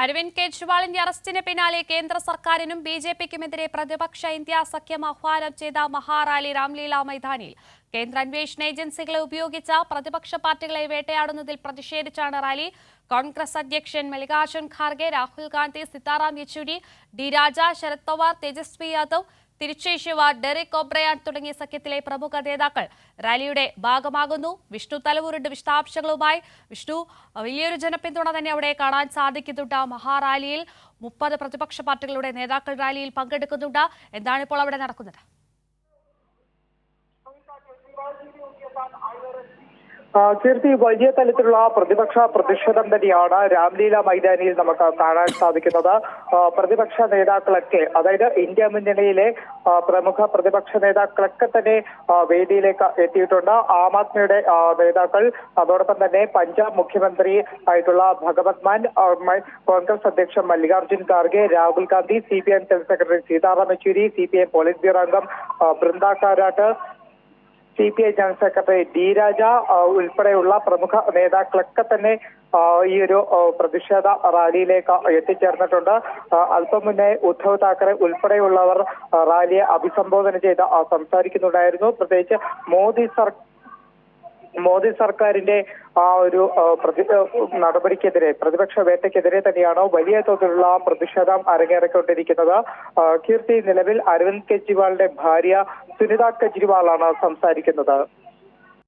അരവിന്ദ് കെജ്രിവാളിന്റെ അറസ്റ്റിന് പിന്നാലെ കേന്ദ്ര സർക്കാരിനും ബിജെപിക്കുമെതിരെ പ്രതിപക്ഷ ഇന്ത്യ സഖ്യം ആഹ്വാനം ചെയ്ത മഹാറാലി രാംലീല മൈതാനിയിൽ കേന്ദ്ര അന്വേഷണ ഏജൻസികളെ ഉപയോഗിച്ച പ്രതിപക്ഷ പാർട്ടികളെ വേട്ടയാടുന്നതിൽ പ്രതിഷേധിച്ചാണ് റാലി. കോൺഗ്രസ് അധ്യക്ഷൻ മല്ലികാർജുൻ ഖാർഗെ, രാഹുൽ ഗാന്ധി, സീതാറാം യെച്ചൂരി, ഡി രാജ, ശരത് പവാർ, തേജസ്വി യാദവ്, തിരുച്ചി ശിവ, ഡെറിക് ഒബ്രയാൻ തുടങ്ങിയ സഖ്യത്തിലെ പ്രമുഖ നേതാക്കൾ റാലിയുടെ ഭാഗമാകുന്നു. വിഷ്ണു തലവൂരിന്റെ വിശദാംശങ്ങളുമായി. വിഷ്ണു, വലിയൊരു ജനപിന്തുണ തന്നെ അവിടെ കാണാൻ സാധിക്കുന്നുണ്ട്. മഹാറാലിയിൽ 30 പ്രതിപക്ഷ പാർട്ടികളുടെ നേതാക്കൾ റാലിയിൽ പങ്കെടുക്കുന്നുണ്ട്. എന്താണ് ഇപ്പോൾ അവിടെ നടക്കുന്നത്? കീർത്തി, വലിയ തലത്തിലുള്ള പ്രതിപക്ഷ പ്രതിഷേധം തന്നെയാണ് രാംലീല മൈതാനിയിൽ നമുക്ക് കാണാൻ സാധിക്കുന്നത്. പ്രതിപക്ഷ നേതാക്കളൊക്കെ, അതായത് ഇന്ത്യ മുന്നണിയിലെ പ്രമുഖ പ്രതിപക്ഷ നേതാക്കളൊക്കെ തന്നെ വേദിയിലേക്ക് എത്തിയിട്ടുണ്ട്. ആം ആദ്മിയുടെ നേതാക്കൾ, അതോടൊപ്പം തന്നെ പഞ്ചാബ് മുഖ്യമന്ത്രി ആയിട്ടുള്ള ഭഗവത് മാൻ, കോൺഗ്രസ് അധ്യക്ഷൻ Mallikarjun Kharge, Rahul Gandhi, CPIM general secretary Sitaram Yechury, CPIM politburo അംഗം Brinda Karat, CPI general secretary D Raja ഉൾപ്പെടെയുള്ള പ്രമുഖ നേതാക്കളൊക്കെ തന്നെ ഈ ഒരു പ്രതിഷേധ റാലിയിലേക്ക് എത്തിച്ചേർന്നിട്ടുണ്ട്. അല്പം മുന്നേ ഉദ്ധവ് താക്കറെ ഉൾപ്പെടെയുള്ളവർ റാലിയെ അഭിസംബോധന ചെയ്ത് സംസാരിക്കുന്നുണ്ടായിരുന്നു. പ്രത്യേകിച്ച് മോദി സർക്കാരിന്റെ ആ ഒരു നടപടിക്കെതിരെ, പ്രതിപക്ഷ വേട്ടയ്ക്കെതിരെ തന്നെയാണ് വലിയ തോതിലുള്ള പ്രതിഷേധം അരങ്ങേറിക്കൊണ്ടിരിക്കുന്നത്. കീർത്തി, നിലവിൽ അരവിന്ദ് കെജ്രിവാളിന്റെ ഭാര്യ സുനിത കെജ്രിവാളാണ് സംസാരിക്കുന്നത്.